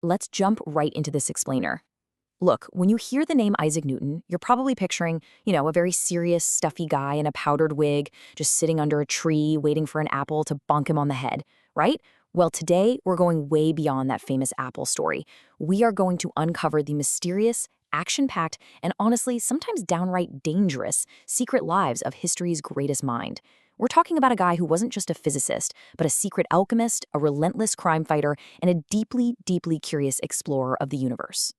let's jump right into this explainer. Look, when you hear the name Isaac Newton, you're probably picturing, a very serious, stuffy guy in a powdered wig, just sitting under a tree, waiting for an apple to bonk him on the head, right? Well, today, we're going way beyond that famous apple story. We are going to uncover the mysterious, action-packed, and honestly, sometimes downright dangerous secret lives of history's greatest mind. We're talking about a guy who wasn't just a physicist, but a secret alchemist, a relentless crime fighter, and a deeply, deeply curious explorer of the universe.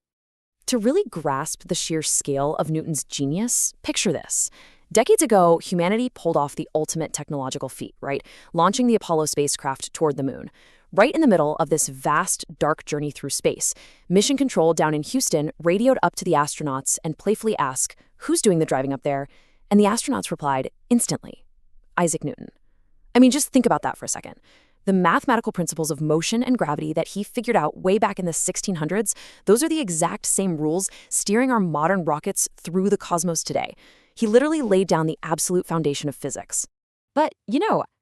To really grasp the sheer scale of Newton's genius, picture this. Decades ago, humanity pulled off the ultimate technological feat, right? Launching the Apollo spacecraft toward the moon. Right in the middle of this vast, dark journey through space, Mission Control down in Houston radioed up to the astronauts and playfully asked, "Who's doing the driving up there?" And the astronauts replied instantly, "Isaac Newton." I mean, just think about that for a second. The mathematical principles of motion and gravity that he figured out way back in the 1600s, those are the exact same rules steering our modern rockets through the cosmos today. He literally laid down the absolute foundation of physics. But,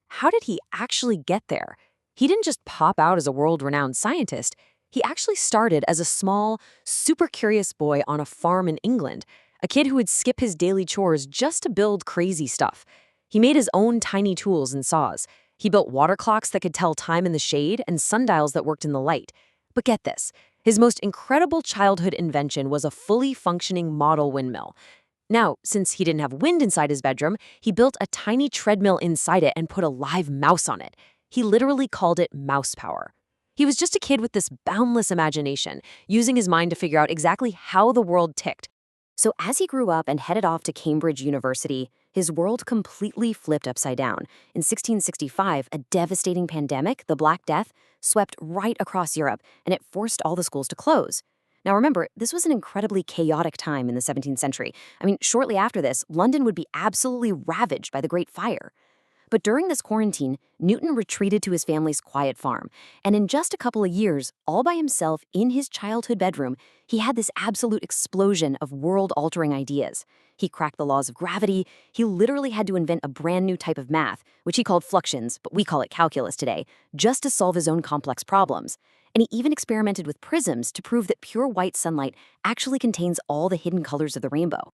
how did he actually get there? He didn't just pop out as a world-renowned scientist. He actually started as a small, super curious boy on a farm in England, a kid who would skip his daily chores just to build crazy stuff. He made his own tiny tools and saws. He built water clocks that could tell time in the shade and sundials that worked in the light. But get this, his most incredible childhood invention was a fully functioning model windmill. Now, since he didn't have wind inside his bedroom, he built a tiny treadmill inside it and put a live mouse on it. He literally called it mouse power. He was just a kid with this boundless imagination, using his mind to figure out exactly how the world ticked. So as he grew up and headed off to Cambridge University, his world completely flipped upside down. In 1665, a devastating pandemic, the Black Death, swept right across Europe, and it forced all the schools to close. Now remember, this was an incredibly chaotic time in the 17th century. I mean, shortly after this, London would be absolutely ravaged by the Great Fire. But during this quarantine, Newton retreated to his family's quiet farm, and in just a couple of years, all by himself in his childhood bedroom, he had this absolute explosion of world-altering ideas. He cracked the laws of gravity. He literally had to invent a brand new type of math, which he called fluxions, but we call it calculus today, just to solve his own complex problems. And he even experimented with prisms to prove that pure white sunlight actually contains all the hidden colors of the rainbow.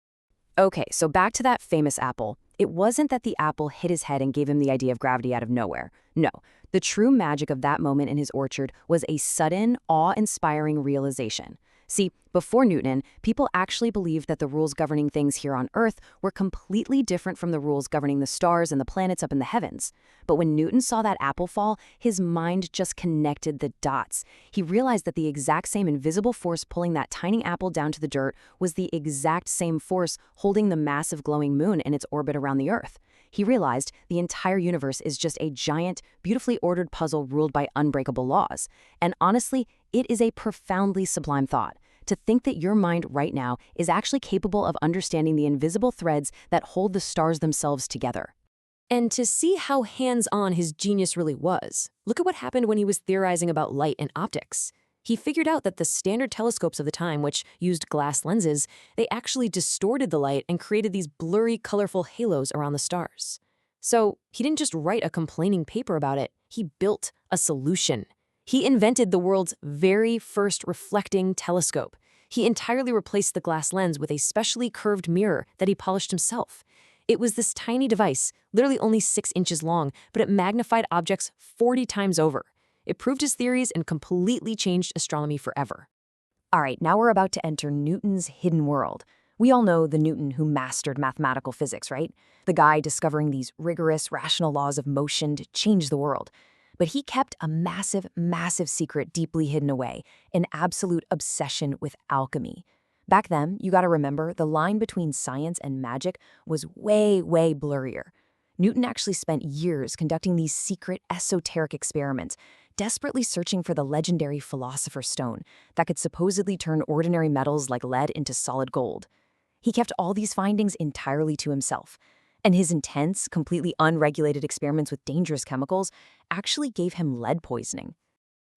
Okay, so back to that famous apple. It wasn't that the apple hit his head and gave him the idea of gravity out of nowhere. No, the true magic of that moment in his orchard was a sudden, awe-inspiring realization. See, before Newton, people actually believed that the rules governing things here on Earth were completely different from the rules governing the stars and the planets up in the heavens. But when Newton saw that apple fall, his mind just connected the dots. He realized that the exact same invisible force pulling that tiny apple down to the dirt was the exact same force holding the massive glowing moon in its orbit around the Earth. He realized the entire universe is just a giant, beautifully ordered puzzle ruled by unbreakable laws. And honestly, it is a profoundly sublime thought. To think that your mind right now is actually capable of understanding the invisible threads that hold the stars themselves together. And to see how hands-on his genius really was, look at what happened when he was theorizing about light and optics. He figured out that the standard telescopes of the time, which used glass lenses, they actually distorted the light and created these blurry, colorful halos around the stars. So he didn't just write a complaining paper about it, he built a solution. He invented the world's very first reflecting telescope. He entirely replaced the glass lens with a specially curved mirror that he polished himself. It was this tiny device, literally only 6 inches long, but it magnified objects 40 times over. It proved his theories and completely changed astronomy forever. All right, now we're about to enter Newton's hidden world. We all know the Newton who mastered mathematical physics, right? The guy discovering these rigorous, rational laws of motion to change the world. But he kept a massive, massive secret deeply hidden away, an absolute obsession with alchemy. Back then, you gotta remember, the line between science and magic was way, way blurrier. Newton actually spent years conducting these secret, esoteric experiments, desperately searching for the legendary Philosopher's Stone that could supposedly turn ordinary metals like lead into solid gold. He kept all these findings entirely to himself. And his intense, completely unregulated experiments with dangerous chemicals actually gave him lead poisoning.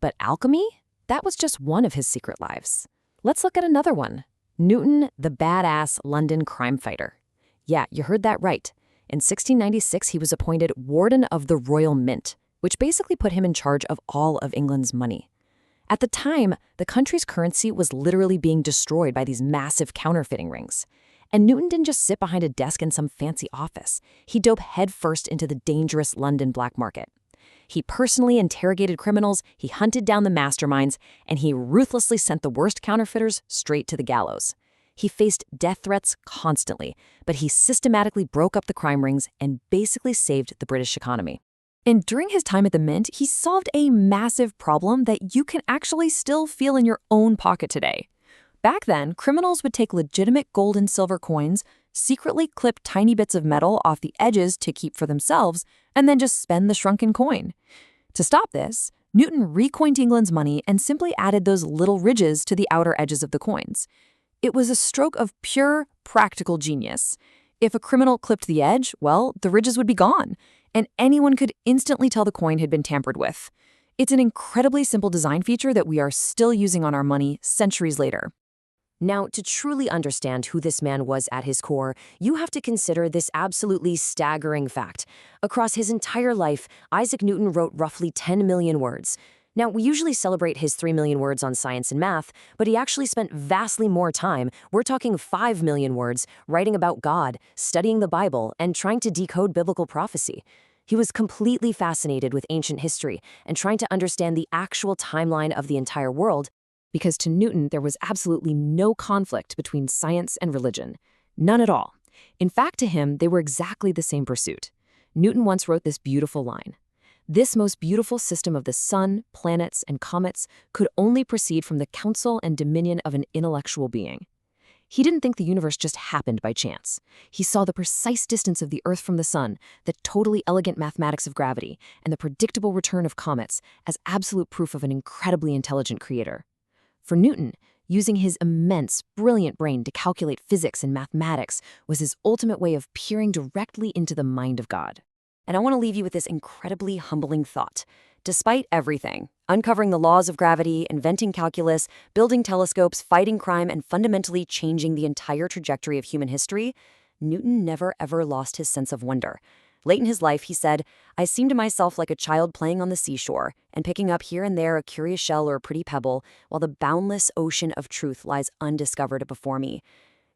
But alchemy? That was just one of his secret lives. Let's look at another one. Newton, the badass London crime fighter. Yeah, you heard that right. In 1696, he was appointed Warden of the Royal Mint, which basically put him in charge of all of England's money. At the time, the country's currency was literally being destroyed by these massive counterfeiting rings. And Newton didn't just sit behind a desk in some fancy office. He dove headfirst into the dangerous London black market. He personally interrogated criminals, he hunted down the masterminds, and he ruthlessly sent the worst counterfeiters straight to the gallows. He faced death threats constantly, but he systematically broke up the crime rings and basically saved the British economy. And during his time at the Mint, he solved a massive problem that you can actually still feel in your own pocket today. Back then, criminals would take legitimate gold and silver coins, secretly clip tiny bits of metal off the edges to keep for themselves, and then just spend the shrunken coin. To stop this, Newton recoined England's money and simply added those little ridges to the outer edges of the coins. It was a stroke of pure, practical genius. If a criminal clipped the edge, well, the ridges would be gone, and anyone could instantly tell the coin had been tampered with. It's an incredibly simple design feature that we are still using on our money centuries later. Now, to truly understand who this man was at his core, you have to consider this absolutely staggering fact. Across his entire life, Isaac Newton wrote roughly 10 million words. Now, we usually celebrate his 3 million words on science and math, but he actually spent vastly more time, we're talking 5 million words, writing about God, studying the Bible, and trying to decode biblical prophecy. He was completely fascinated with ancient history and trying to understand the actual timeline of the entire world, because to Newton there was absolutely no conflict between science and religion. None at all. In fact, to him, they were exactly the same pursuit. Newton once wrote this beautiful line: "This most beautiful system of the sun, planets, and comets could only proceed from the counsel and dominion of an intellectual being." He didn't think the universe just happened by chance. He saw the precise distance of the Earth from the sun, the totally elegant mathematics of gravity, and the predictable return of comets as absolute proof of an incredibly intelligent creator. For Newton, using his immense, brilliant brain to calculate physics and mathematics was his ultimate way of peering directly into the mind of God. And I want to leave you with this incredibly humbling thought. Despite everything, uncovering the laws of gravity, inventing calculus, building telescopes, fighting crime, and fundamentally changing the entire trajectory of human history, Newton never ever lost his sense of wonder. Late in his life, he said, "I seem to myself like a child playing on the seashore and picking up here and there a curious shell or a pretty pebble, while the boundless ocean of truth lies undiscovered before me."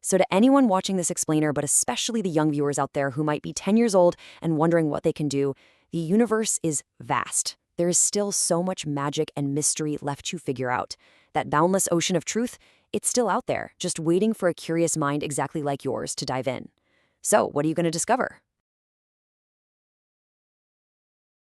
So to anyone watching this explainer, but especially the young viewers out there who might be 10 years old and wondering what they can do, the universe is vast. There is still so much magic and mystery left to figure out. That boundless ocean of truth, it's still out there, just waiting for a curious mind exactly like yours to dive in. So, what are you going to discover?